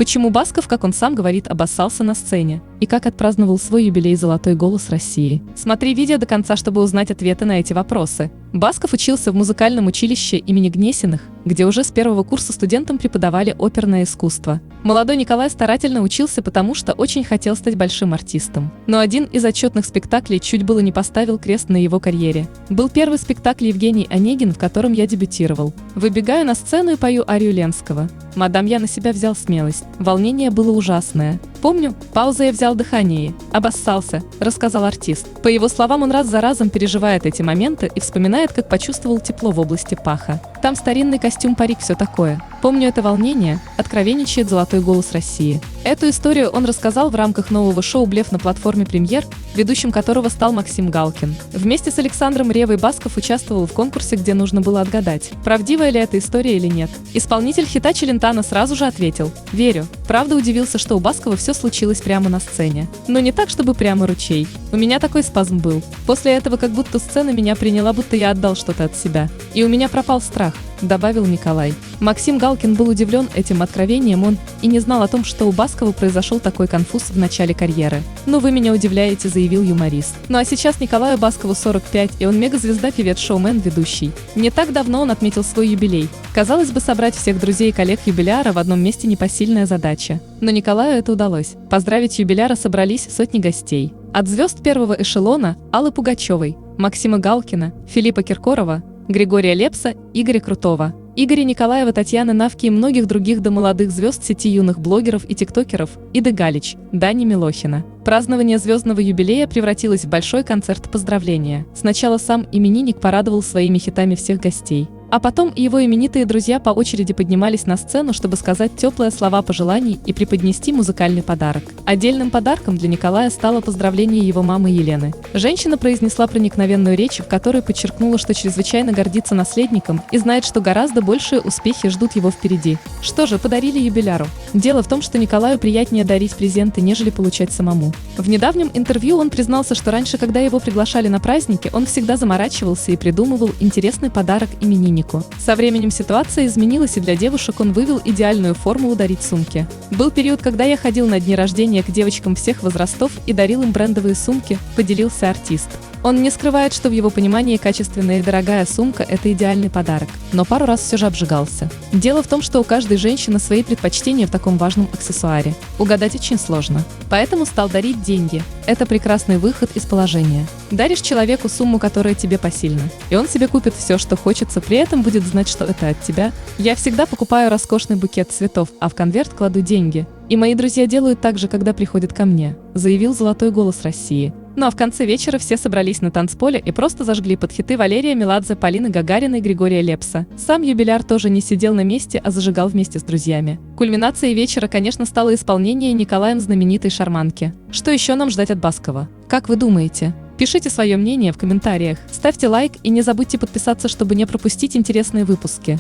Почему Басков, как он сам говорит, обоссался на сцене? И как отпраздновал свой юбилей «Золотой голос России»? Смотри видео до конца, чтобы узнать ответы на эти вопросы. Басков учился в музыкальном училище имени Гнесиных, где уже с первого курса студентам преподавали оперное искусство. Молодой Николай старательно учился, потому что очень хотел стать большим артистом. Но один из отчетных спектаклей чуть было не поставил крест на его карьере. Был первый спектакль «Евгений Онегин», в котором я дебютировал. Выбегаю на сцену и пою арию Ленского. «Мадам, я на себя взял смелость». Волнение было ужасное. Помню, пауза, я взял дыхание, обоссался, рассказал артист. По его словам, он раз за разом переживает эти моменты и вспоминает, как почувствовал тепло в области паха. Там старинный костюм, парик, все такое. Помню это волнение, откровенничает «Золотой голос России». Эту историю он рассказал в рамках нового шоу «Блеф» на платформе «Премьер», ведущим которого стал Максим Галкин. Вместе с Александром Ревой Басков участвовал в конкурсе, где нужно было отгадать, правдивая ли эта история или нет. Исполнитель хита Челентано сразу же ответил: «Верю». Правда, удивился, что у Баскова все случилось прямо на сцене. Но не так, чтобы прямо ручей. У меня такой спазм был. После этого как будто сцена меня приняла, будто я отдал что-то от себя. И у меня пропал страх, добавил Николай. Максим Галкин был удивлен этим откровением, он и не знал о том, что у Баскова произошел такой конфуз в начале карьеры. «Ну вы меня удивляете», заявил юморист. Ну а сейчас Николаю Баскову 45, и он мегазвезда, певец, шоумен, ведущий. Не так давно он отметил свой юбилей. Казалось бы, собрать всех друзей и коллег юбиляра в одном месте непосильная задача. Но Николаю это удалось. Поздравить юбиляра собрались сотни гостей. От звезд первого эшелона Аллы Пугачевой, Максима Галкина, Филиппа Киркорова, Григория Лепса, Игоря Крутого, Игоря Николаева, Татьяны Навки и многих других до молодых звезд сети юных блогеров и тиктокеров, Иды Галич, Дани Милохина. Празднование звездного юбилея превратилось в большой концерт поздравления. Сначала сам именинник порадовал своими хитами всех гостей, а потом и его именитые друзья по очереди поднимались на сцену, чтобы сказать теплые слова пожеланий и преподнести музыкальный подарок. Отдельным подарком для Николая стало поздравление его мамы Елены. Женщина произнесла проникновенную речь, в которой подчеркнула, что чрезвычайно гордится наследником и знает, что гораздо большие успехи ждут его впереди. Что же подарили юбиляру? Дело в том, что Николаю приятнее дарить презенты, нежели получать самому. В недавнем интервью он признался, что раньше, когда его приглашали на праздники, он всегда заморачивался и придумывал интересный подарок имениннику. Со временем ситуация изменилась, и для девушек он вывел идеальную формулу дарить сумки. Был период, когда я ходил на дни рождения к девочкам всех возрастов и дарил им брендовые сумки, поделился артист. Он не скрывает, что в его понимании качественная и дорогая сумка – это идеальный подарок, но пару раз все же обжигался. Дело в том, что у каждой женщины свои предпочтения в таком важном аксессуаре. Угадать очень сложно. Поэтому стал дарить деньги. Это прекрасный выход из положения. Даришь человеку сумму, которая тебе посильна, и он себе купит все, что хочется, при этом будет знать, что это от тебя. Я всегда покупаю роскошный букет цветов, а в конверт кладу деньги. И мои друзья делают так же, когда приходят ко мне, заявил «Золотой голос России». Ну а в конце вечера все собрались на танцполе и просто зажгли под хиты Валерия Меладзе, Полины Гагариной и Григория Лепса. Сам юбиляр тоже не сидел на месте, а зажигал вместе с друзьями. Кульминацией вечера, конечно, стало исполнение Николаем знаменитой «Шарманки». Что еще нам ждать от Баскова? Как вы думаете? Пишите свое мнение в комментариях, ставьте лайк и не забудьте подписаться, чтобы не пропустить интересные выпуски.